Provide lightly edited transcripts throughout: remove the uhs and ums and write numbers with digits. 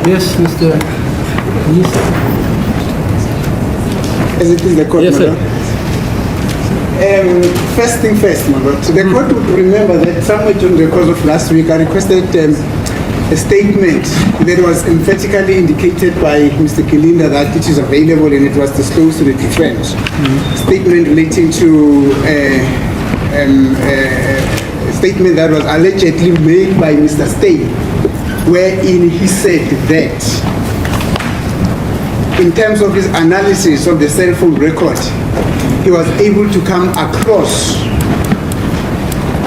Yes, Mr. Mnisi. As it is the court, Yes, sir. First thing first, my lord. The court would remember that somewhere during the course of last week, I requested a statement that was emphatically indicated by Mr. Kilinda that it is available and it was disclosed to the defense. Statement relating to a statement that was allegedly made by Mr. Steyn, wherein he said that in terms of his analysis of the cell phone record, he was able to come across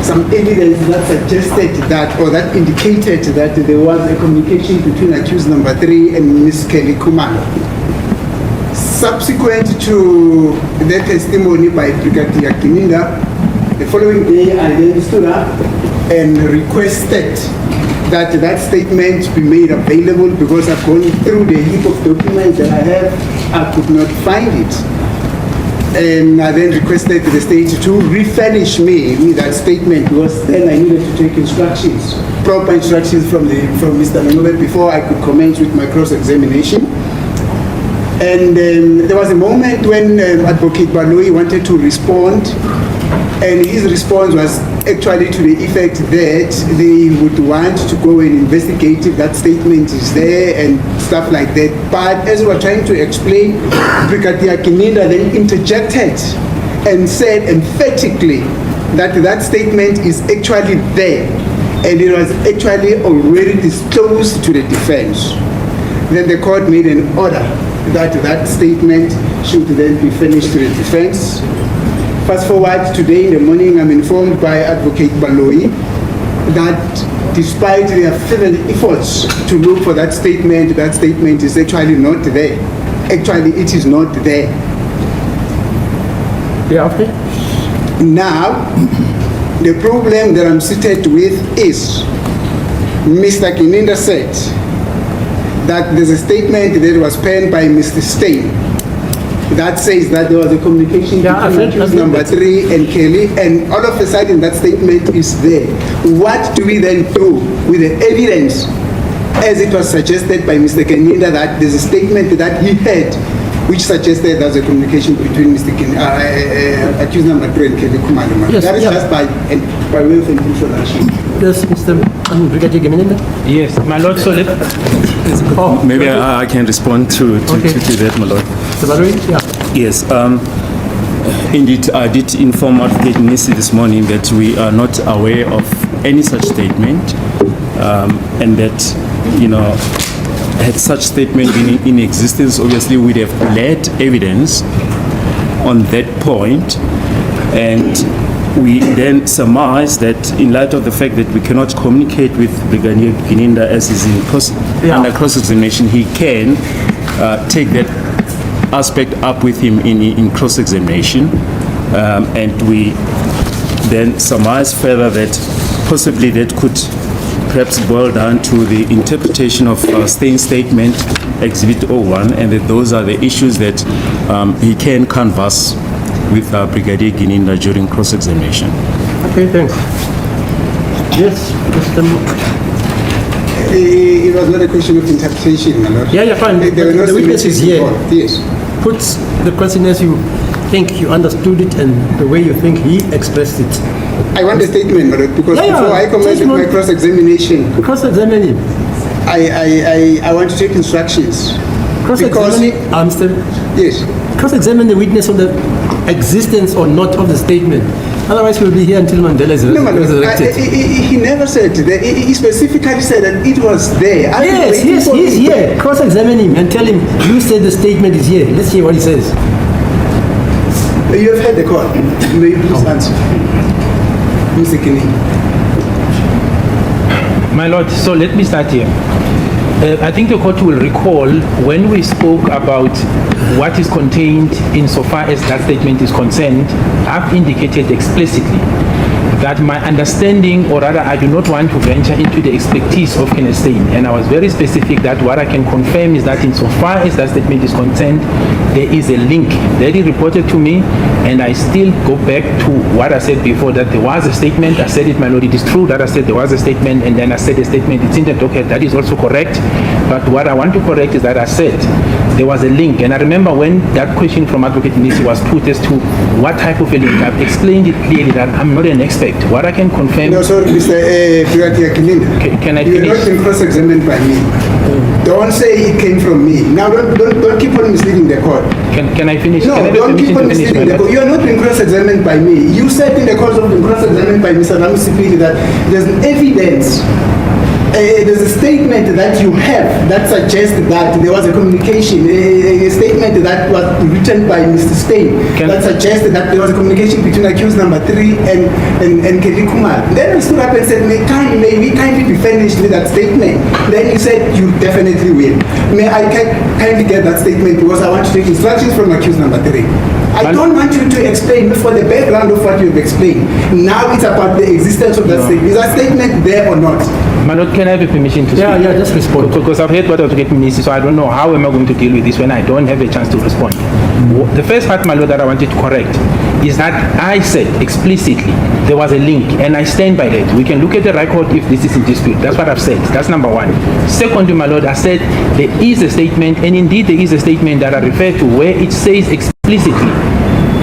some evidence that suggested that, or that indicated that there was a communication between accused number 3 and Ms. Kelly Khumalo. Subsequent to that testimony by Brigadier Kininda, the following day I then stood up and requested that that statement be made available because I've gone through the heap of documents that I have, I could not find it. And I then requested the state to refurnish me with that statement because then I needed to take instructions, proper instructions from Mr. Manoel before I could commence with my cross-examination. And there was a moment when Advocate Baloyi wanted to respond, and his response was actually to the effect that they would want to go and investigate if that statement is there and stuff like that. But as we were trying to explain, Brigadier Kininda then interjected and said emphatically that that statement is actually there and it was actually already disclosed to the defense. Then the court made an order that that statement should then be finished to the defense. Fast forward today in the morning, I'm informed by Advocate Baloyi that despite their fervent efforts to look for that statement is actually not there. Actually, it is not there. Yeah, okay. Now, the problem that I'm seated with is Mr. Kininda said that there's a statement that was penned by Mr. Steyn that says that there was a communication between accused number 3 and Kelly, and all of a sudden that statement is there. What do we then do with the evidence, as it was suggested by Mr. Kininda, that there's a statement that he had which suggested there's a communication between Mr. accused number 3 and Kelly Khumalo? Yes, that is just by way of an introduction. Yes, Mr. Brigadier Kininda. Yes, my lord, so maybe I can respond to that, my lord. Mr. Baloyi? Yeah. Yes, indeed, I did inform Advocate Mnisi this morning that we are not aware of any such statement, and that, you know, had such statement been in existence, obviously we'd have led evidence on that point, and we then surmise that in light of the fact that we cannot communicate with Brigadier Kininda as is under cross-examination, he can take that aspect up with him in cross-examination, and we then surmise further that possibly that could perhaps boil down to the interpretation of Steyn's statement, Exhibit 01, and that those are the issues that he can canvass with Brigadier Kininda during cross-examination. Okay, thanks. Yes, Mr. It was not a question of interpretation, my lord. Yeah, fine. The witness is here. Yes. Put the question as you think you understood it and the way you think he expressed it. I want a statement, my lord, because before I commence with my cross-examination, cross-examining. I want to take instructions. Cross-examining, yes. Cross-examine the witness on the existence or not of the statement. Otherwise, we'll be here until Mandela is resurrected. He never said that. He specifically said that it was there. Yes, he's here. Cross-examine him and tell him, you said the statement is here. Let's hear what he says. You have heard the call. May you please answer? Mr. Kininda. my lord, so let me start here. I think the court will recall when we spoke about what is contained insofar as that statement is concerned, I've indicated explicitly that my understanding, or rather I do not want to venture into the expertise of Kenneth Steyn, and I was very specific that what I can confirm is that insofar as that statement is concerned, there is a link that he reported to me, and I still go back to what I said before, that there was a statement. I said it, my lord, it is true that I said there was a statement, and then I said a statement, it's in the docket, that is also correct. But what I want to correct is that I said there was a link, and I remember when that question from Advocate Mnisi was put as to what type of a link, I've explained it clearly that I'm not an expert. What I can confirm... No, sorry, Mr. Brigadier Kilinda. Can I You're finish? not been cross-examined by me. Don't say it came from me. Now, don't keep on misleading the court. Can I finish? No, Can I have don't keep permission on to finish, misleading my the lord? court. You are not being cross-examined by me. You said in the course of being cross-examined by Mr. Ramusipili that there's evidence, there's a statement that you have that suggests that there was a communication, a statement that was written by Mr. Steyn that suggested that there was a communication between accused number 3 and Kelly Khumalo. Then we stood up and said, may we kindly be finished with that statement? Then you said, you definitely will. May I kindly get that statement because I want to take instructions from accused number 3. I don't want you to explain for the background of what you've explained. Now it's about the existence of that statement. Is that statement there or not? My lord, can I have a permission to speak? Yeah, just respond. Because I've heard what Advocate Mnisi, so I don't know how am I going to deal with this when I don't have a chance to respond. The first part, my lord, that I wanted to correct is that I said explicitly there was a link, and I stand by that. We can look at the record if this is in dispute. That's what I've said. That's number one. Secondly, my lord, I said there is a statement, and indeed there is a statement that I refer to where it says explicitly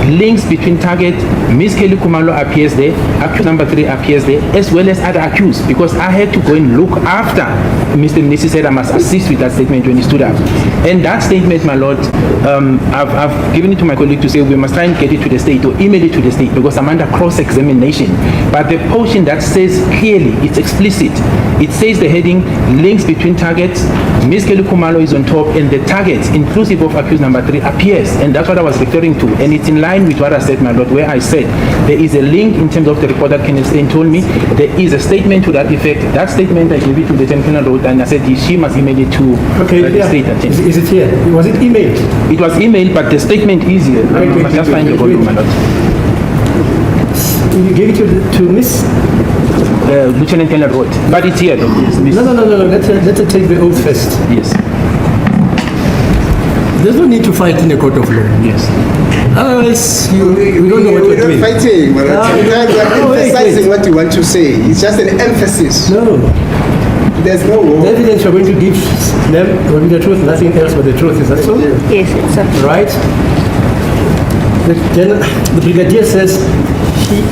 links between target, Miss Kelly Khumalo appears there, accused number 3 appears there, as well as other accused, because I had to go and look after Mr. Mnisi said I must assist with that statement when he stood up. And that statement, my lord, I've given it to my colleague to say we must try and get it to the state or email it to the state because I'm under cross-examination. But the portion that says clearly, it's explicit, it says the heading links between targets, Miss Kelly Khumalo is on top, and the targets, inclusive of accused number 3, appears. And that's what I was referring to. And it's in line with what I said, my lord, where I said there is a link in terms of the report that Kenneth Steyn told me. There is a statement to that effect. That statement I gave it to the Lieutenant Road, and I said she must email it to the state. Is it here? Was it emailed? It was emailed, but the statement is here. I must just find the volume, my lord. You gave it to Miss? Lieutenant Colonel Road. But it's here, though. No. Let's take the oath first. Yes. There's no need to fight in a court of law. Yes. Otherwise, we don't know what We're you're doing. not fighting. We're emphasizing what you want to say. It's just an emphasis. No. There's no The war. evidence you're going to give them will be the truth, nothing else but the truth. Is that so? Yes, it's a... Right? The brigadier says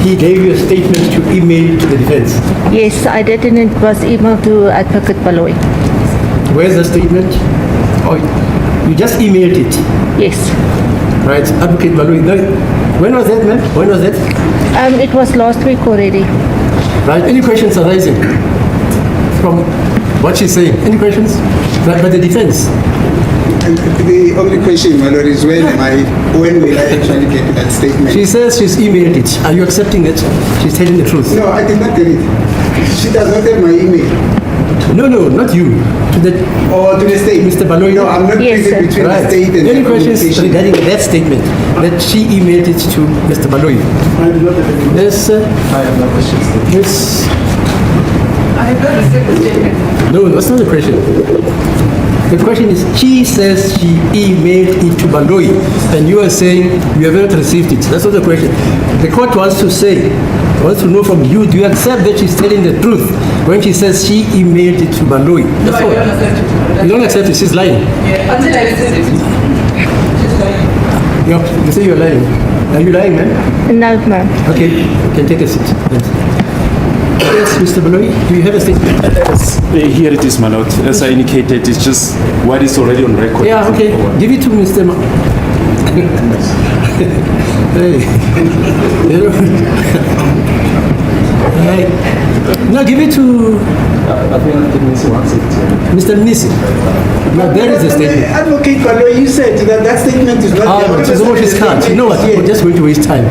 he gave you a statement to email to the defense. Yes, I did, and it was emailed to Advocate Baloy. Where's the statement? Oh, you just emailed it. Yes. Right, Advocate Malui. When was that, ma'am? When was that? It was last week already. Right, any questions arising from what she's saying? Any questions? But the defense? And the only question, my lord, is when will I actually get that statement? She says she's emailed it. Are you accepting it? She's telling the truth. No, I did not get it. She does not have my email. No, not you. To the Or to the state. Mr. Baloy. No, I'm not Yes, busy sir. between Right. the state and Any the questions communication. regarding that statement that she emailed it to Mr. Baloy? I do not have any. Yes, sir. I have no questions. Yes. I have not received the statement. No, that's not the question. The question is, she says she emailed it to Baloy, and you are saying you have not received it. That's not the question. The court wants to know from you, do you accept that she's telling the truth when she says she emailed it to Baloy? No, I don't accept it. You don't accept it, she's lying. Yeah, until I received it. She's lying. You say you're lying. Are you lying, man? No, ma'am. Okay, you can take a seat. Yes, Mr. Baloy, do you have a statement? Here it is, my lord. As I indicated, it's just what is already on record. Yeah, okay. Give it to Mr. Hey. Hey. No, give it to I think Mnisi wants it. Mr. Mnisi. No, there is a statement. Advocate Baloy, you said that statement is not there. It's almost his card. You know what? We're just going to waste time.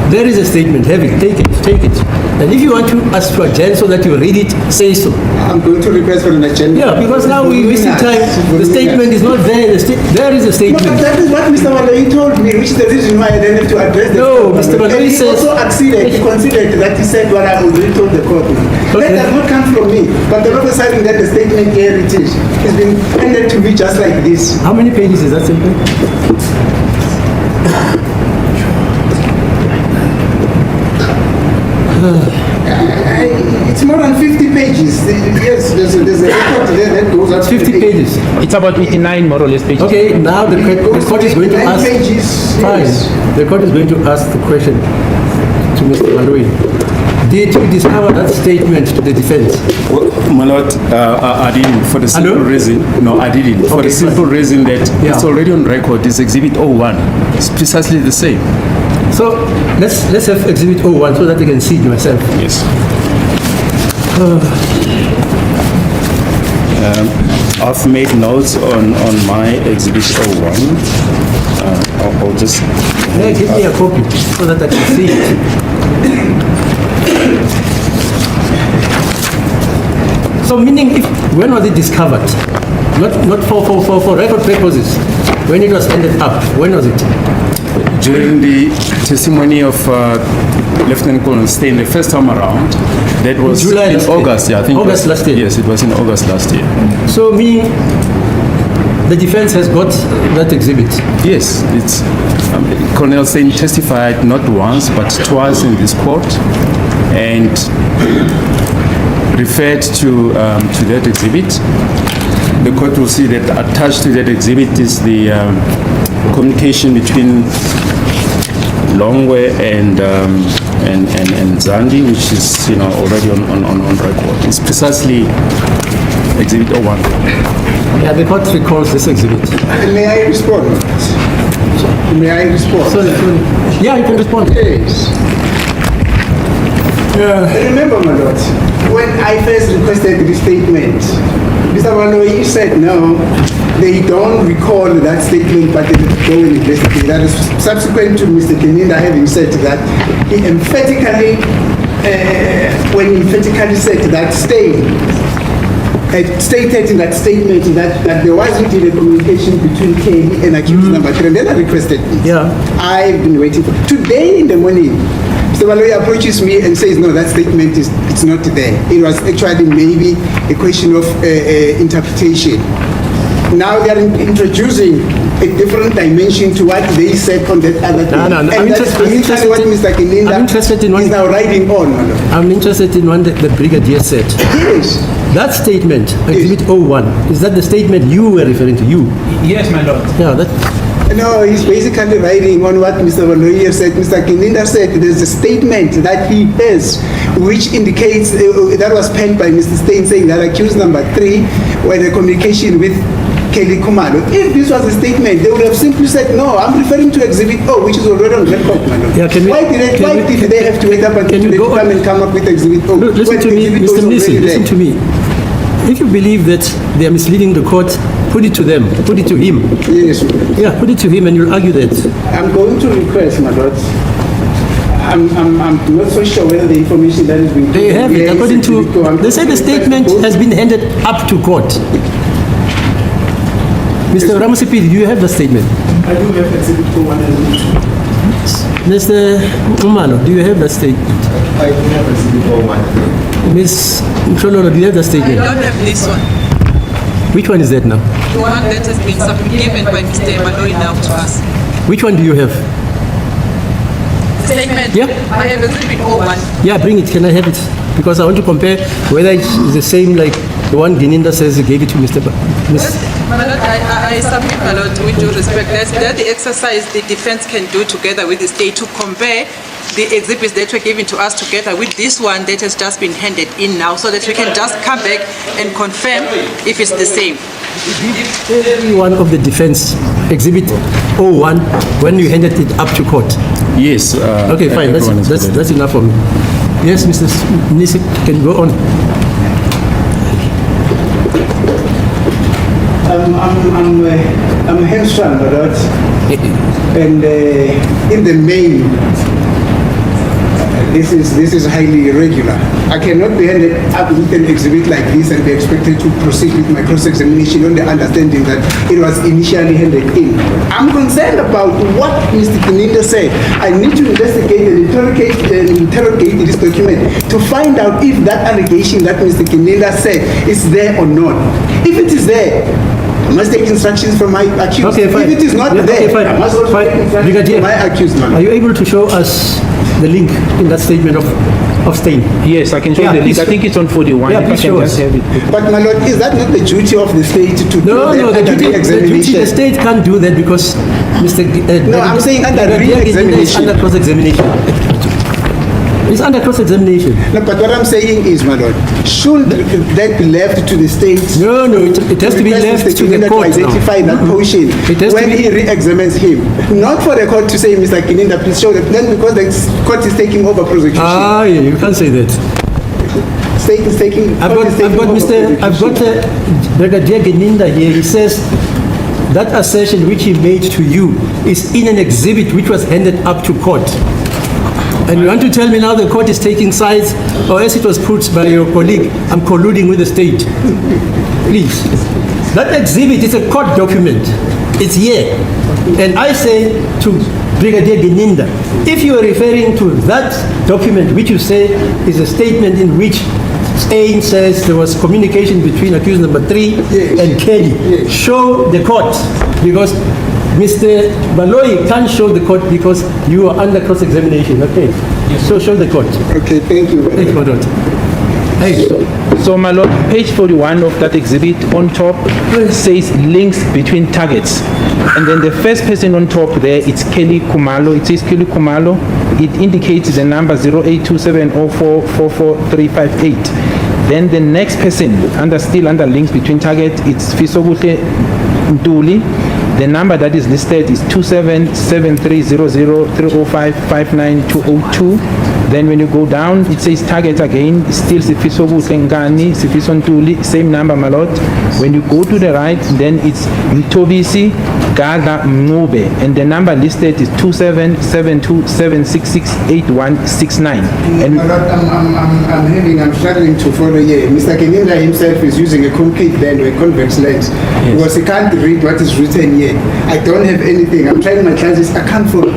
There is a statement. Have it. Take it. Take it. And if you want to ask to adjourn so that you read it, say so. I'm going to request for an agenda. Yeah, because now we wasting time. The statement is not there. There is a No, statement. but that is what Mr. Malloy told me, which is the reason why I didn't have to address the No, court. Mr. Malloy And he says- also acceded, he considered that he said what I already told the court. Okay. That does not come from me, but the officer saying that the statement here it is. It's been handed to me just like this. How many pages is that statement? It's more than 50 pages. Yes, there's a record there that goes up to 50 the pages. It's about 89 more or less pages. Okay, now the court is going to 9 ask. pages. Fine. Yes. The court is going to ask the question to Mr. Malloy. Did you discover that statement to the defense? Well, my lord, I didn't, for the simple Hello? reason, no, I didn't, for Okay, the simple fine. reason that Yeah. it's already on record, it's Exhibit 01. It's precisely the same. So let's have Exhibit 01 so that I can see it myself. Yes. I've made notes on my Exhibit 01. I'll just... Yeah, give me a copy so that I can see it. So meaning, when was it discovered? Not for record purposes. When it was ended up, when was it? During the testimony of Lieutenant Colonel Stein the first time around, that was July in last year. August, yeah, I think. it August was- last year. Yes, it was in August last year. So meaning, the defense has got that exhibit. Yes, it's Colonel Stein testified not once but twice in this court and referred to that exhibit. The court will see that attached to that exhibit is the communication between Longwe and Zandi, which is already on record. It's precisely Exhibit 01. Yeah, the court recalls this exhibit. May I respond? May I respond? Sorry. Yeah, you can respond. Yes. Remember, my lord, when I first requested the statement, Mr. Malloy said no, they don't recall that statement, but they go and investigate. That is subsequent to Mr. Keninda having said that, he emphatically, when he emphatically said that stated in that statement that there wasn't a communication between Kelly and accused number 3, and then I requested it. Yeah. I've been waiting for today in the morning. Mr. Malloy approaches me and says, no, that statement it's not there. It was actually maybe a question of interpretation. Now they are introducing a different dimension to what they said on that other thing. No. And that's basically what Mr. Keninda I'm interested in one- is now riding on, my lord. I'm interested in one that the brigadier said. Yes. That statement, Exhibit 01, is that the statement you were referring to? You? Yes, my lord. Yeah, that. No, he's basically riding on what Mr. Malloy said. Mr. Keninda said there's a statement that he has which indicates, that was penned by Mr. Stein saying that accused number 3 were the communication with Kelly Khumalo. If this was a statement, they would have simply said, no, I'm referring to Exhibit O, which is already on record, my lord. Yeah, can we- why did they have to wait up until can you they go on? come and come up with Exhibit O? Listen when to me, Exhibit O Mr. is Mnisi, already listen there? to me. If you believe that they are misleading the court, put it to them, put it to him. Yes, Yeah, put it to him and you'll argue that. I'm going to request, my lord. I'm not so sure whether the information that is being They have it, here is according Exhibit O. I'm to, they say the going to request statement both. has been handed up to court. Mr. Ramasipi, do you have the statement? I do have Exhibit O and Exhibit 2. Mr. Umano, do you have the statement? I do have Exhibit O1. Ms. Mchololo, do you have the I statement? don't have this one. Which one is that now? The one that has been given by Mr. Malloy now to us. Which one do you have? The statement. Yeah. I have Exhibit 01. Yeah, bring it. Can I have it? Because I want to compare whether it's the same like the one Gininda says he gave it to Mr. My lord, I submit, my lord, with due respect, that the exercise the defense can do together with the state to compare the exhibits that were given to us together with this one that has just been handed in now, so that we can just come back and confirm if it's the same. Every one of the defense exhibit 01 when you handed it up to court. Yes. Okay, fine. everyone is correct. That's enough for me. Yes, Mr. Mnisi, can go on. I'm hamstrung, my lord. And in the main, this is highly irregular. I cannot be handed up with an exhibit like this and be expected to proceed with my cross-examination on the understanding that it was initially handed in. I'm concerned about what Mr. Kininda said. I need to investigate and interrogate this document to find out if that allegation that Mr. Kininda said is there or not. If it is there, I must take instructions from my accused. Okay, fine. If it is not Yeah, there, okay, fine. I must also Fine. take instructions Brigadier, from my accused man. Are you able to show us the link in that statement of Stein? Yes, I can show Yeah, you the link. please I think it's on 41. Yeah, If I please can show just us. have it. But my lord, is that not the duty of the state to No, do that the under duty, re-examination? the state can't do that because Mr. No, I'm saying under Brigadier Gedinde is re-examination. under cross-examination. It's under cross-examination. No, but what I'm saying is, my lord, should that be left to the state? No, it has to be left to the court to identify now. that portion It has to when be- he re-examines him. Not for the court to say, Mr. Kininda, please show that. Then because the court is taking over prosecution. Ah, yeah, you can't say that. State is taking. I've court got, is taking I've got over Mr. I've got prosecution. Brigadier Gedinde here. He says that assertion which he made to you is in an exhibit which was handed up to court. And you want to tell me now the court is taking sides, or as it was put by your colleague, I'm colluding with the state. Please. That exhibit is a court document. It's here. And I say to Brigadier Gedinde, if you are referring to that document which you say is a statement in which Stein says there was communication between accused number 3 and Kelly, show the court, because Mr. Baloyi can't show the court because you are under cross-examination. Okay, so show the court. Okay, thank you. Thank you, my lord. Hey, So, my lord, page 41 of that exhibit on top says links between targets. And then the first person on top there, it's Kelly Khumalo. It says Kelly Khumalo. It indicates the number 082704444358. Then the next person, still under links between targets, it's Fisobuhle Ntuli. The number that is listed is 27730030559202. Then when you go down, it says target again, still Sifiso Ngani, Sifiso Ntuli, same number, my lord. When you go to the right, then it's Mtobisi Gada Mube, and the number listed is 2772766869. And My lord, I'm struggling to follow here. Mr. Kininda himself is using a concave lens or a convex lens because he can't read what is written here. I don't have anything. I'm trying my chances. I can't follow.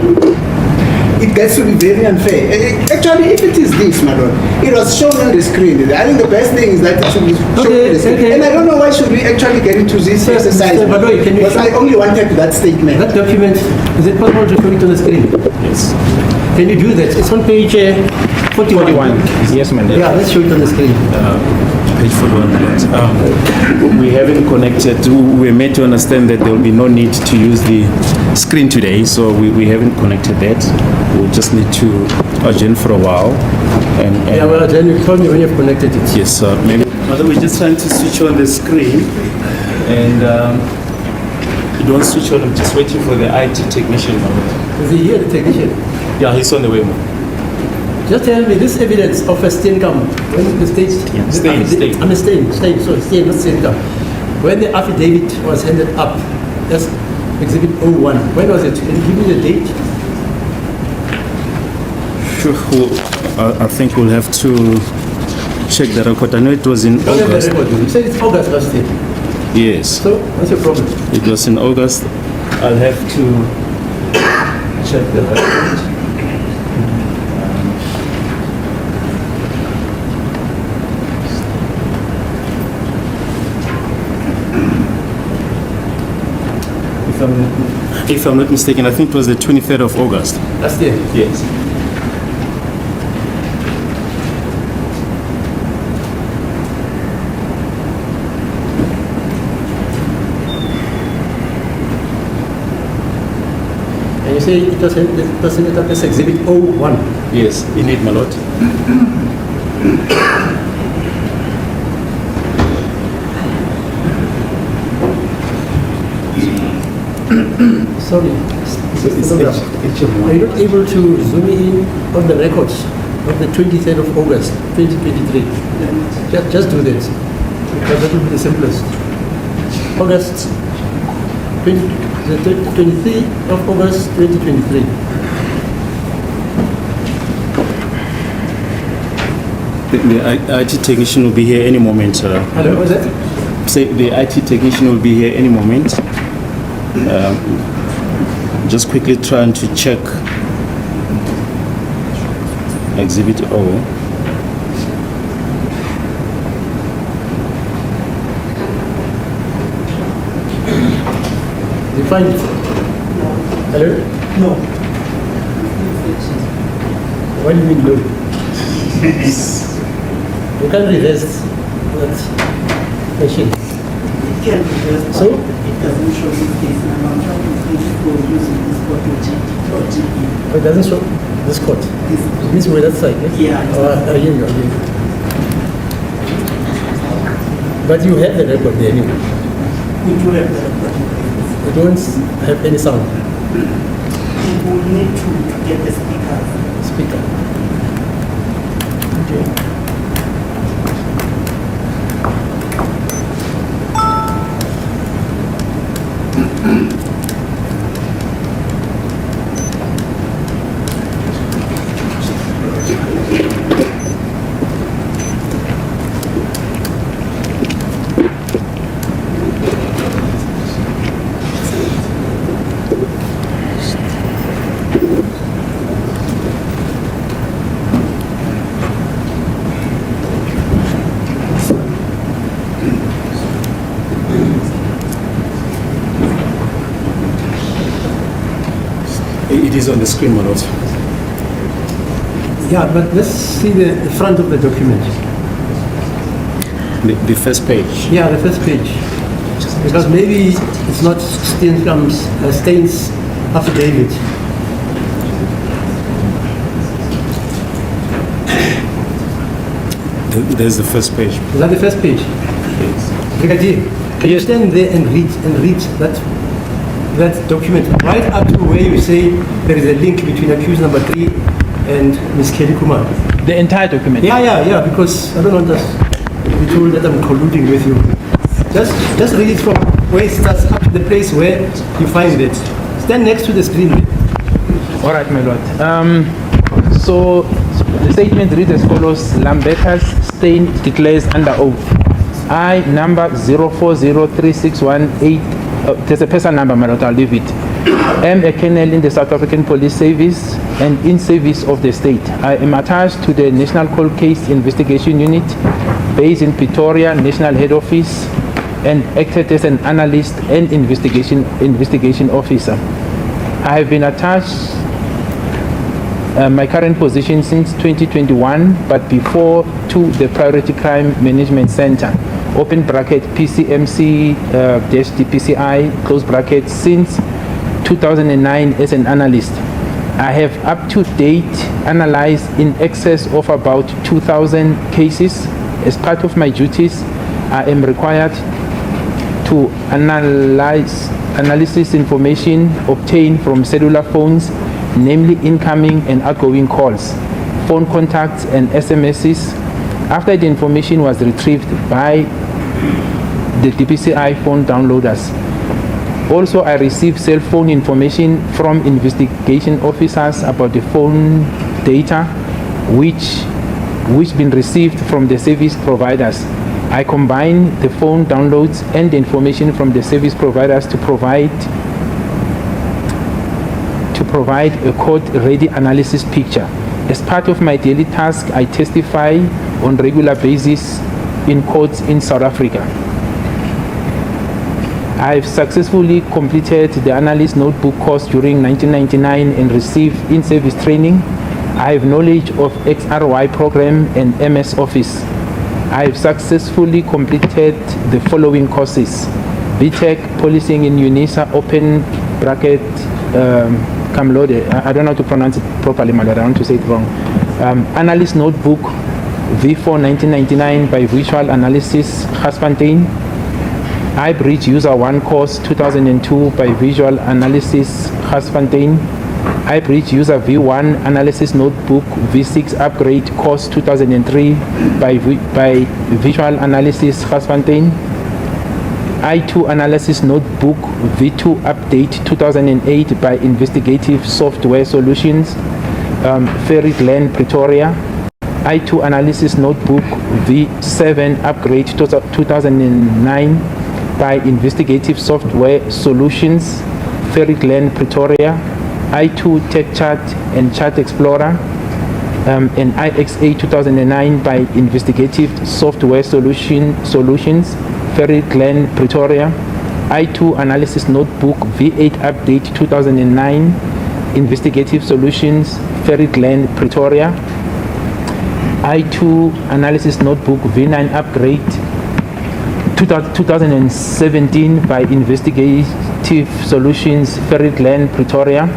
It gets to be very unfair. Actually, if it is this, my lord, it was shown on the screen. I think the best thing is that it should be shown on the screen. Okay. And I don't know why should we actually get into this Sir, exercise. Mr. Baloyi, can you because show- I only wanted that statement. that document, is it possible to show it on the screen? Yes. Can you do that? It's on page 41. 41. Yes, my lord. Yeah, let's show it on the screen. Page 41. We haven't connected. We were made to understand that there will be no need to use the screen today, so we haven't connected that. We'll just need to adjourn for a while. Yeah, well, then you told me when you've connected it. Yes, maybe. Mother, we're just trying to switch on the screen, and you don't switch on. I'm just waiting for the IT technician. Is he here, the technician? Yeah, he's on the way. Just tell me this evidence of a stain come when the state. Stain. I'm a stain, sorry, stain, not stain come. When the affidavit was handed up, that's exhibit 01. When was it? Can you give me the date? Sure. I think we'll have to check the record. I know it was in Don't have the August. record. You said it's August last year. Yes, So what's your problem? it was in August. I'll have to check the record. If I'm not mistaken, I think it was the 23rd of August. Last year. Yes. And you say it was handed up as exhibit 01. Yes, indeed, my lord. Sorry. Are you not able to zoom in on the records of the 23rd of August, 2023? Just do that, because that will be the simplest. August, 23rd of August, 2023. The IT technician will be here any moment. Hello, what's that? Say the IT technician will be here any moment. Just quickly trying to check Exhibit O. You find it? Hello? No. What do you mean no? You can't reverse that machine. It can be just, So? it doesn't show this case number. I'm trying to finish for using this bottle check. It doesn't show this code. It means we're that side, Yeah. I hear you, I hear you. But you have the record there anyway. We do have the record. You don't have any sound. We will need to get the speakers. Speaker. Okay. It is on the screen, my lord. Yeah, but let's see the front of the document. The first page. Yeah, the first page. Because maybe it's not Stain's affidavit. There's the first page. Is that the first page? Yes. Brigadier, can you stand there and read that document right up to where you say there is a link between accused number 3 and Ms. Kelly Khumalo? The entire document. Yeah, because I don't want us to be told that I'm colluding with you. Just read it from where it starts up to the place where you find it. Stand next to the screen. All right, my lord. So the statement reads as follows: Lambertus Stein declares under oath. I, number 04036188. There's a personal number, my lord. I'll leave it. Am a colonel in the South African Police Service and in service of the state. I am attached to the National Cold Case Investigation Unit, based in Pretoria, National Head Office, and acted as an analyst and investigation officer. I have been attached my current position since 2021, but before to the Priority Crime Management Center, open bracket PCMC-DPCI, close bracket, since 2009 as an analyst. I have up to date analyzed in excess of about 2,000 cases. As part of my duties, I am required to analysis information obtained from cellular phones, namely incoming and outgoing calls, phone contacts and SMSs. After the information was retrieved by the DPCI phone downloaders. Also, I received cell phone information from investigation officers about the phone data which been received from the service providers. I combine the phone downloads and the information from the service providers to provide a court-ready analysis picture. As part of my daily task, I testify on regular basis in courts in South Africa. I've successfully completed the analyst notebook course during 1999 and received in-service training. I have knowledge of XRY program and MS Office. I have successfully completed the following courses: BTech, Policing in UNISA, open bracket, Kamlode, I don't know how to pronounce it properly, my lord, I want to say it wrong. Analyst Notebook, V4 1999 by Visual Analysis, Gasfontein. iBridge User 1 course 2002 by Visual Analysis, Gasfontein. iBridge User V1 Analysis Notebook V6 Upgrade course 2003 by Visual Analysis, Gasfontein. I2 Analysis Notebook V2 Update 2008 by Investigative Software Solutions, Ferry Glen, Pretoria. I2 Analysis Notebook V7 Upgrade 2009 by Investigative Software Solutions, Ferry Glen, Pretoria. I2 Tech Chart and Chart Explorer, and IXA 2009 by Investigative Software Solutions, Ferry Glen, Pretoria. I2 Analysis Notebook V8 Update 2009, Investigative Solutions, Ferry Glen, Pretoria. I2 Analysis Notebook V9 Upgrade 2017 by Investigative Solutions, Ferry Glen, Pretoria.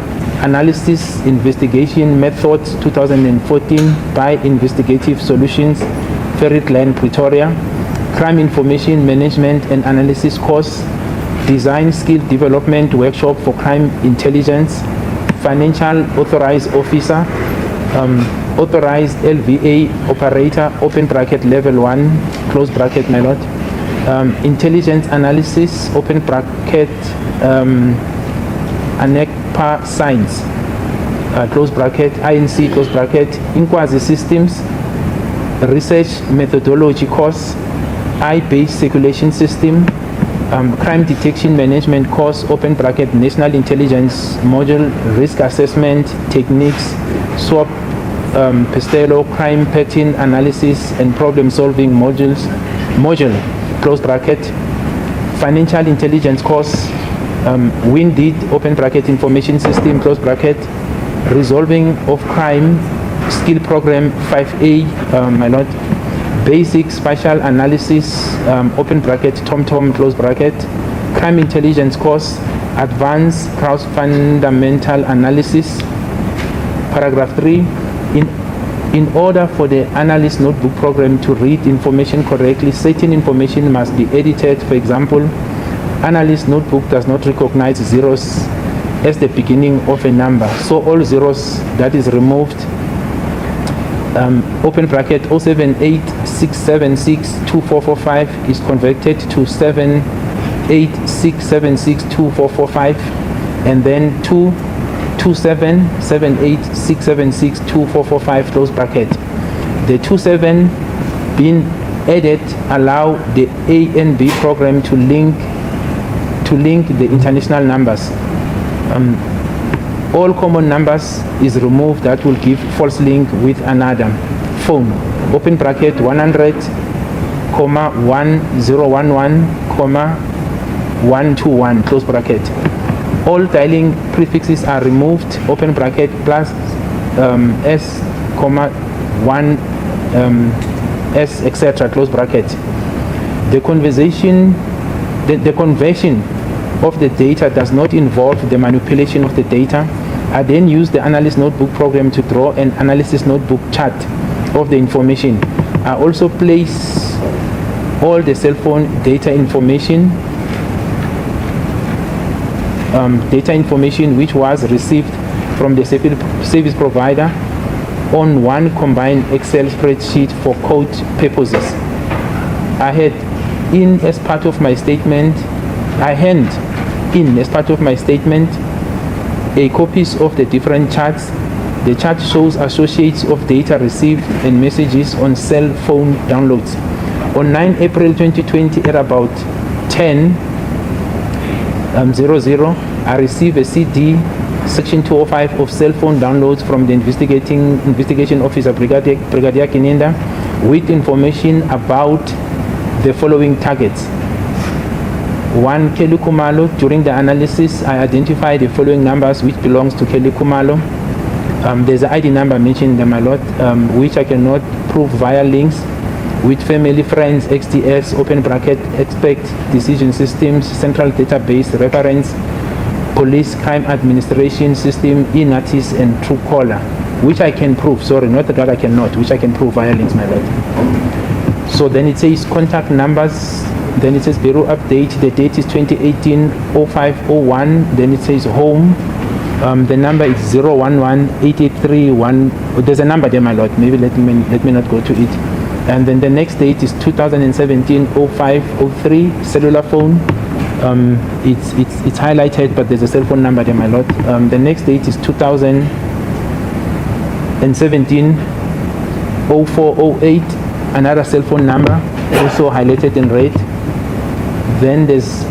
Analysis Investigation Methods 2014 by Investigative Solutions, Ferry Glen, Pretoria. Crime Information Management and Analysis course, Design Skill Development Workshop for Crime Intelligence, Financial Authorized Officer, Authorized LVA Operator, open bracket level 1, close bracket, my lord. Intelligence Analysis, open bracket, ANECPA Science, close bracket, INC, close bracket. Inquiry Systems, Research Methodology course, I-based Circulation System, Crime Detection Management course, open bracket, National Intelligence Module, Risk Assessment Techniques, SWOP, Pestello, Crime Pattern Analysis and Problem Solving module, close bracket. Financial Intelligence course, WINDID, open bracket, Information System, close bracket. Resolving of Crime Skill Program 5A, my lord. Basic Spatial Analysis, open bracket, TomTom, close bracket. Crime Intelligence course, Advanced Cross Fundamental Analysis. Paragraph 3. In order for the Analyst Notebook program to read information correctly, certain information must be edited. For example, Analyst Notebook does not recognize zeros as the beginning of a number. So all zeros that is removed, open bracket 078-676-2445 is converted to 78676-2445, and then 227-78676-2445, close bracket. The 27 being added allow the A and B program to link the international numbers. All common numbers is removed that will give false link with another. Phone, open bracket 100,1011,121, close bracket. All dialing prefixes are removed, open bracket, plus S, 1, S, etc., close bracket. The conversion of the data does not involve the manipulation of the data. I then use the Analyst Notebook program to draw an Analysis Notebook chart of the information. I also place all the cell phone data information which was received from the service provider on one combined Excel spreadsheet for code purposes. I hand in as part of my statement a copies of the different charts. The chart shows associates of data received and messages on cell phone downloads. On 9 April 2020 at about 10:00, I received a CD section 205 of cell phone downloads from the investigation officer Brigadier Kinenda with information about the following targets. 1, Kelly Khumalo. During the analysis, I identified the following numbers which belongs to Kelly Khumalo. There's an ID number mentioned in my lot, which I cannot prove via links. With family, friends, XDS, open bracket, expect, decision systems, central database, reference, police, crime administration system, e-notice, and Truecaller, which I can prove. Sorry, not that I cannot, which I can prove via links, my lord. So then it says contact numbers. Then it says bureau update. The date is 2018-0501. Then it says home. The number is 011-8831. There's a number there, my lord. Maybe let me not go to it. And then the next date is 2017-0503. Cellular phone. It's highlighted, but there's a cell phone number there, my lord. The next date is 2017 0408, another cell phone number, also highlighted in red. Then there's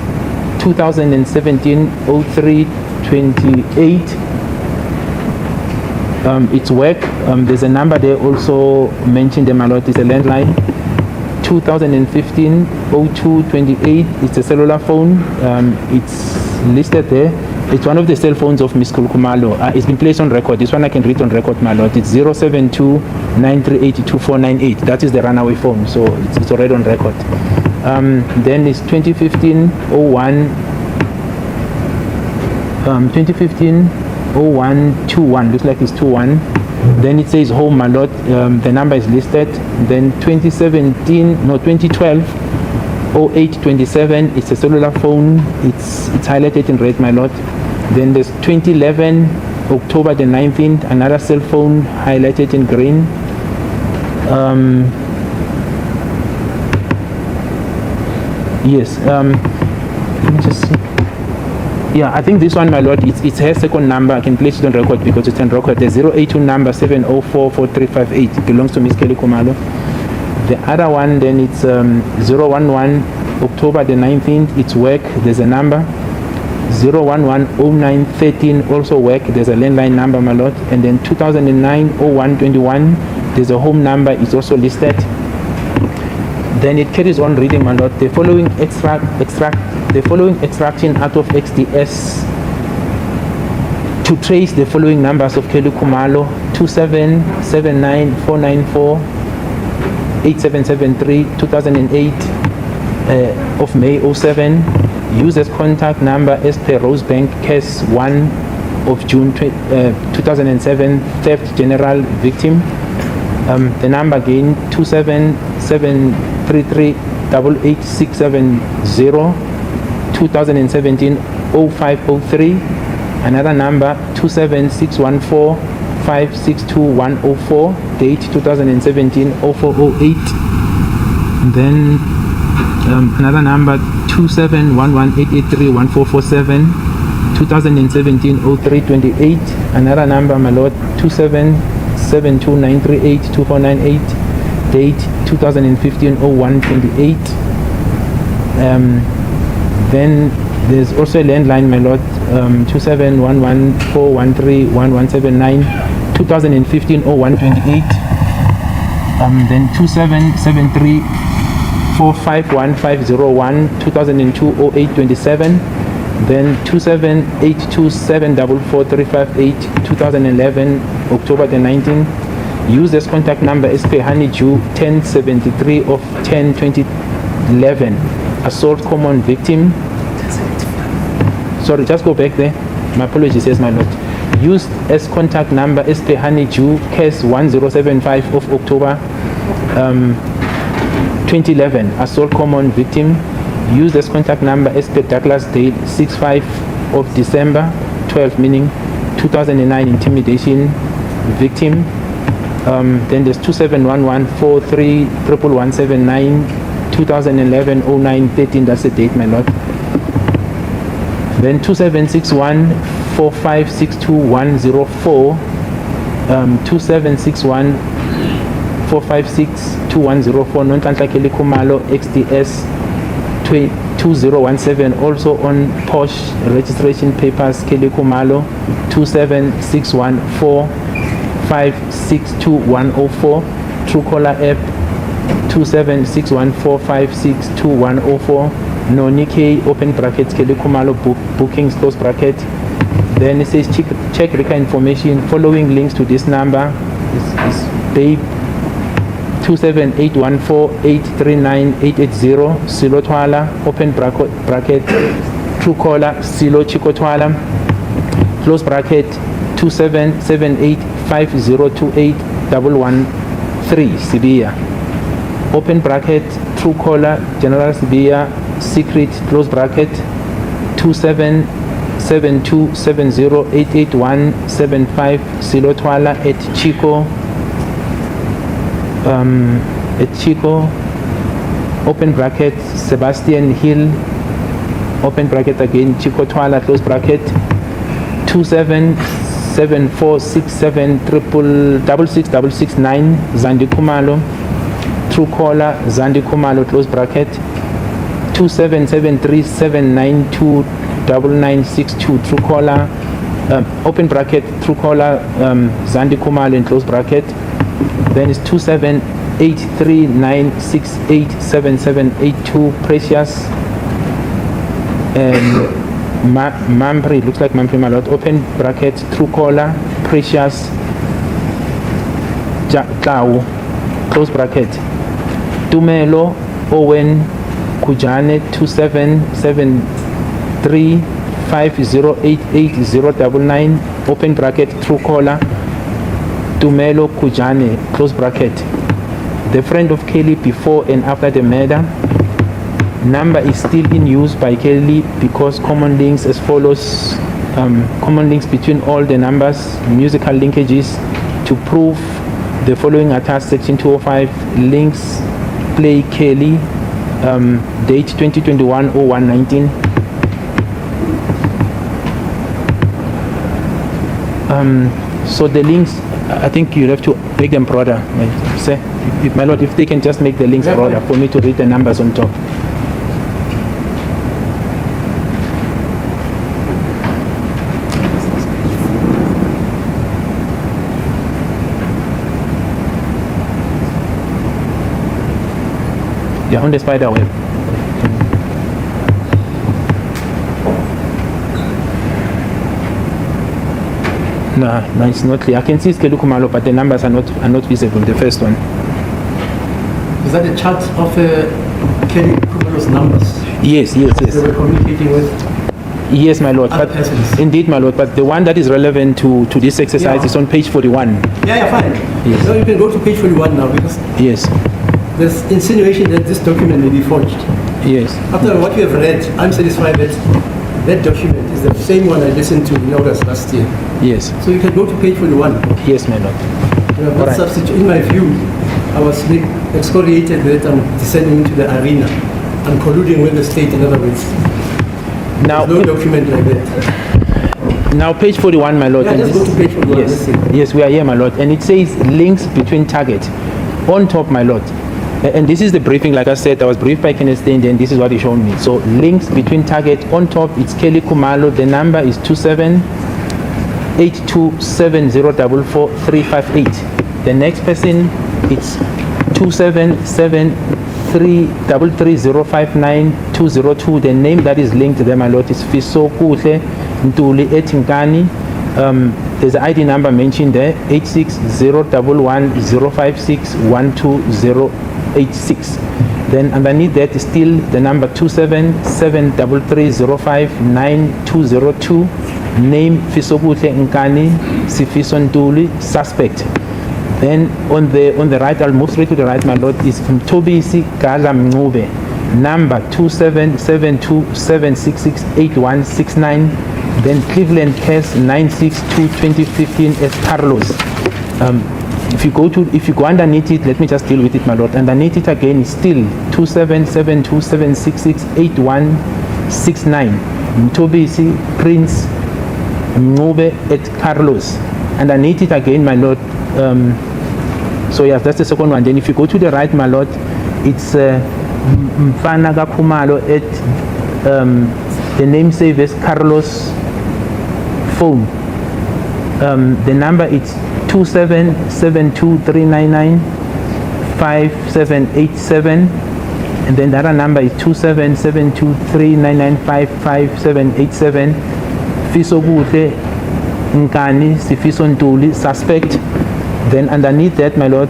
2017 0328. It's work. There's a number there also mentioned them a lot. It's a landline. 2015 0228. It's a cellular phone. It's listed there. It's one of the cell phones of Ms. Kelly Khumalo. It's been placed on record. This one I can read on record, my lord. It's 072 938 2498. That is the runaway phone, so it's already on record. Then it's 2015 01 0121. Looks like it's 21. Then it says home, my lord. The number is listed. Then 2012 0827. It's a cellular phone. It's highlighted in red, my lord. Then there's 2011 October the 19th, another cell phone highlighted in green. Yes. Let me just see. Yeah, I think this one, my lord, it's her second number. I can place it on record because it's on record. The 082 number 7044358. It belongs to Ms. Kelly Khumalo. The other one, then it's 011 October the 19th. It's work. There's a number. 0110913 also work. There's a landline number, my lord. And then 2009 0121. There's a home number. It's also listed. Then it carries on reading, my lord. The following extraction out of XDS to trace the following numbers of Kelly Khumalo: 2779494 8773 2008 of May 07. Users contact number as per Rosebank case 1 of June 2007 theft general victim. The number again 27733 88670 2017 0503. Another number 27614 562104, date 2017 0408. Then another number 27118831447 2017 0328. Another number, my lord, 2772938 2498, date 2015 0128. Then there's also a landline, my lord, 271141311179 2015 0128. Then 2773451501 2002 0827. Then 27827444358 2011 October the 19th. Users contact number is Honeydew 1073 of 10/2011. Assault common victim. Sorry, just go back there. My apologies, yes, my lord. Used as contact number is Honeydew case 1075 of October 2011. Assault common victim. Used as contact number is Douglas Dale 65 of December 12, meaning 2009 intimidation victim. Then there's 2711431179 2011 0913. That's the date, my lord. Then 276145621104 276145621104 Nonhlanhla Kelly Khumalo XDS 2017, also on Posh registration papers Kelly Khumalo 27614562104. Truecaller app 27614562104. Nonike open brackets Kelly Khumalo bookings close bracket. Then it says check record information. Following links to this number is babe 27814839880 Silo Twala open bracket Truecaller Silo Chico Twala close bracket 277850281113 Sibia open bracket Truecaller General Sibia secret close bracket 277270888175 Silo Twala at Chico open bracket Sebastian Hill open bracket again Chico Twala close bracket 27 27467666669 Zandi Khumalo. Truecaller Zandi Khumalo, close bracket. 27737929962 Truecaller, open bracket, Truecaller Zandi Khumalo in close bracket. Then it's 278396877782 Precious and Mampri, looks like Mampri Malot, open bracket, Truecaller Precious Tau, close bracket. Tumelo Owen Kujane 277350888099, open bracket, Truecaller Tumelo Kujane, close bracket. The friend of Kelly before and after the murder. Number is still in use by Kelly because common links as follows. Common links between all the numbers, musical linkages to prove the following attached section 205 links play Kelly, date 2021-01-19. So the links, I think you have to make them broader. Say, my lord, if they can just make the links broader for me to read the numbers on top. Yeah, on the spider web. No, it's not clear. I can see Kelly Khumalo, but the numbers are not visible. The first one. Is that a chart of Kelly Khumalo's numbers? Yes. They were communicating with? Yes, my lord. Other But persons. indeed, my lord. But the one that is relevant to this exercise Yeah. is on page 41. Yeah, fine. Yes. Now you can go to page 41 now because Yes. there's insinuation that this document may be forged. Yes. After what you have read, I'm satisfied that that document is the same one I listened to in August last year. Yes. So you can go to page 41. Yes, my lord. You have All not right. substitute. In my view, I was excoriated that I'm descending into the arena. I'm colluding with the state, in other words. Now, No document like that. now page 41, my lord. Yeah, and just this- go to page 41. Yes. Let's see. Yes, we are here, my lord. And it says links between target. On top, my lord. And this is the briefing, like I said, I was briefed by Kenneth Stein, and this is what he showed me. So links between target. On top, it's Kelly Khumalo. The number is 278270444358. The next person, it's 277333059202. The name that is linked to them, my lord, is Fiso Kuhle Ntuli Etinkani. There's an ID number mentioned there, 8601105612086. Then underneath that is still the number 27733059202. Name Fisokuhle Nkani Sifiso Ntuli, suspect. Then on the right, I'll move straight to the right, my lord, is Mtobisi Gala Mngube, number 277276681169. Then Cleveland Case 9622015 as Carlos. If you go underneath it, let me just deal with it, my lord. Underneath it again is still 277276681169. Mtobisi Prince Mngube at Carlos. Underneath it again, my lord. So yes, that's the second one. Then if you go to the right, my lord, it's Mfana Khumalo at the name save is Carlos phone. The number is 27723995787, and then the other number is 27723995787. Fiso Kuhle Nkani Sifiso Ntuli, suspect. Then underneath that, my lord,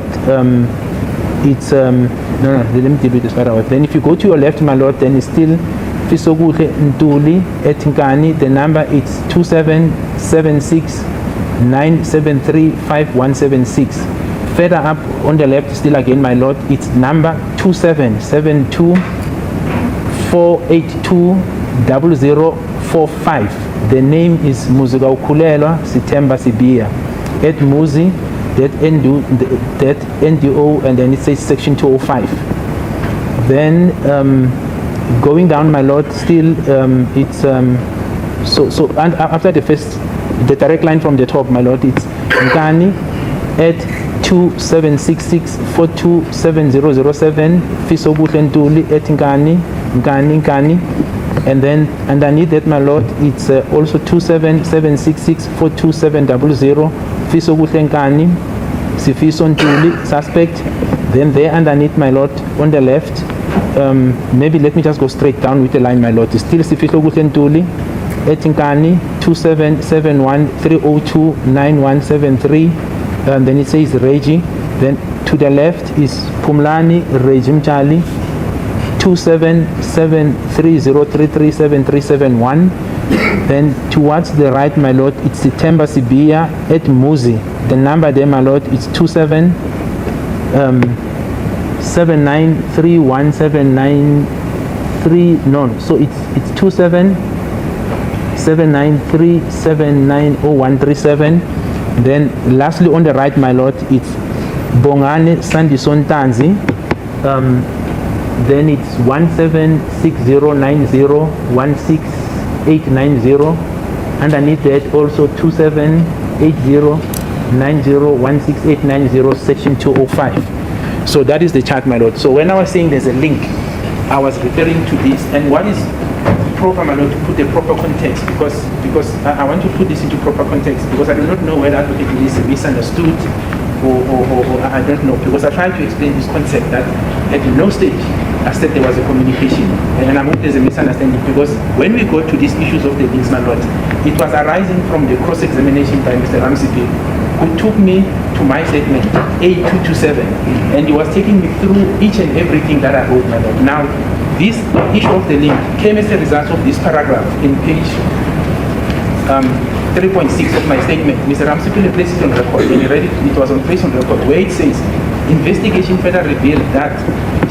it's no, let me deal with this right away. Then if you go to your left, my lord, then it's still Fiso Kuhle Ntuli at Nkani. The number is 277697351176. Further up on the left, still again, my lord, it's number 27724820045. The name is Muziga Ukulelwa Sitemba Sibia at Muzi, that NDO, and then it says section 205. Then going down, my lord, still it's so and after the first the direct line from the top, my lord, it's Nkani at 2766427007, Fisobuhle Ntuli at Nkani. And then underneath that, my lord, it's also 27766427000, Fisobuhle Nkani, Sifiso Ntuli, suspect. Then there underneath, my lord, on the left, maybe let me just go straight down with the line, my lord. It's still Sifiso Buhle Ntuli, Etinkani, 277130299173. Then it says Reggie. Then to the left is Pumlani Regime Charlie, 277303373771. Then towards the right, my lord, it's September Sibia at Muzi. The number there, my lord, it's 27793179. No, so it's 277937900137. Then lastly on the right, my lord, it's Bongane Sandison Tanzi. Then it's 176090168990. Underneath that also 278090168990, section 205. So that is the chart, my lord. So when I was saying there's a link, I was referring to this. And what is proper, my lord, to put the proper context, because I want to put this into proper context, because I do not know whether advocate is misunderstood or I don't know, because I tried to explain this concept that at no stage I said there was a communication, and I hope there's a misunderstanding, because when we go to these issues of the links, my lord, it was arising from the cross-examination by Mr. Ramsipi, who took me to my statement A227, and he was taking me through each and everything that I wrote, my lord. Now, this issue of the link came as a result of this paragraph in page 3.6 of my statement. Mr. Ramsipi placed it on record, and he read it, it was on place on record, where it says, investigation further revealed that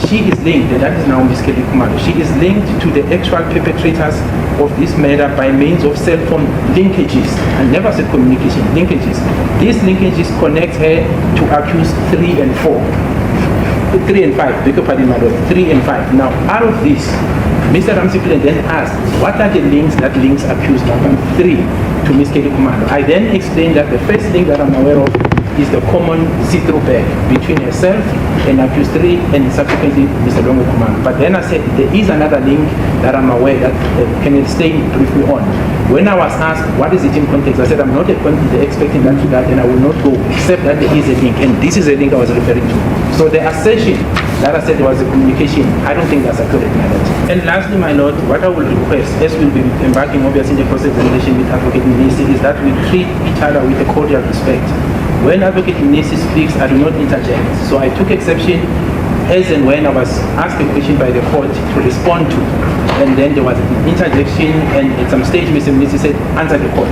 she is linked, and that is now Ms. Kelly Khumalo, she is linked to the actual perpetrators of this murder by means of cell phone linkages. I never said communication, linkages. These linkages connect her to accused 3 and 4. 3 and 5, beg your pardon, my lord, 3 and 5. Now, out of this, Mr. Ramsipi then asked, what are the links that links accused number 3 to Ms. Kelly Khumalo? I then explained that the first link that I'm aware of is the common see-through bag between herself and accused 3 and subsequently Mr. Longo Khumalo. But then I said there is another link that I'm aware that can stay briefly on. When I was asked what is it in context, I said I'm not expecting that to that, and I will not go except that there is a link, and this is a link I was referring to. So the assertion that I said there was a communication, I don't think that's accurate, my lord. And lastly, my lord, what I will request, as we'll be embarking obviously in the cross-examination with Advocate Mnisi, is that we treat each other with a cordial respect. When Advocate Mnisi speaks, I do not interject. So I took exception as and when I was asked a question by the court to respond to. And then there was an interjection, and at some stage Mr. Mnisi said, answer the court.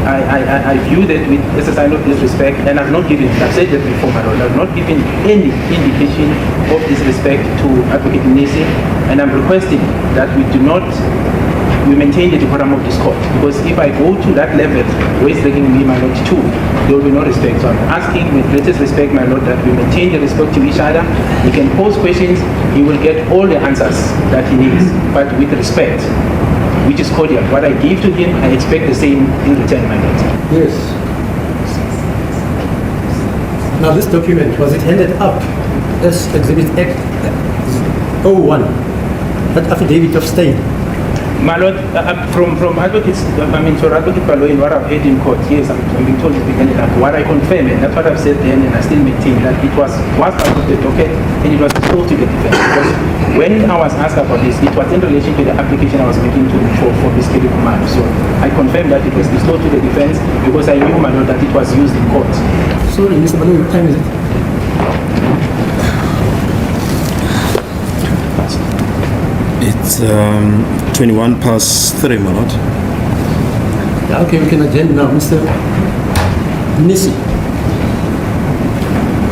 I view that with as a sign of disrespect, and I've not given, I've said that before, my lord, I've not given any indication of disrespect to Advocate Mnisi, and I'm requesting that we maintain the decorum of this court, because if I go to that level where it's taking me, my lord, too, there will be no respect. So I'm asking with greatest respect, my lord, that we maintain the respect to each other. He can pose questions, he will get all the answers that he needs, but with respect, which is cordial. What I give to him, I expect the same in return, my lord. Yes. Now this document, was it handed up as Exhibit Act 01, that affidavit of state? My lord, from advocates, for Advocate Baloyi, what I've heard in court, yes, I'm being told it's been handed up. What I confirm, and that's what I've said then, and I still maintain that it was part of the docket, and it was disclosed to the defense. Because when I was asked about this, it was in relation to the application I was making for Ms. Kelly Khumalo. So I confirm that it was disclosed to the defense because I knew, my lord, that it was used in court. Sorry, Mr. Baloyi, what time is it? It's 21 past 3, my lord. Yeah, okay, we can adjourn now. Mr. Mnisi,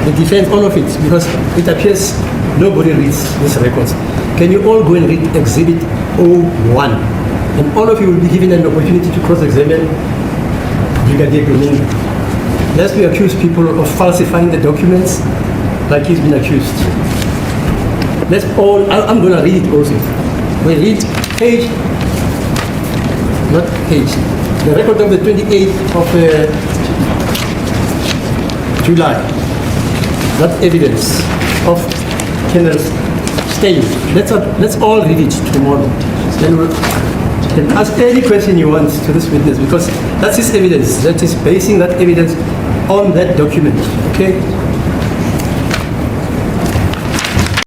the defense, all of it, because it appears nobody reads these records. Can you all go and read Exhibit 01? And all of you will be given an opportunity to cross-examine Brigadier Domingo. Lest we accuse people of falsifying the documents like he's been accused. Let's all, I'm going to read it also. We read page, not page, the record of the 28th of July, that evidence of Kennel's stain. Let's all read it tomorrow. Then we can ask any question you want to this witness, because that's his evidence. That is basing that evidence on that document. Okay?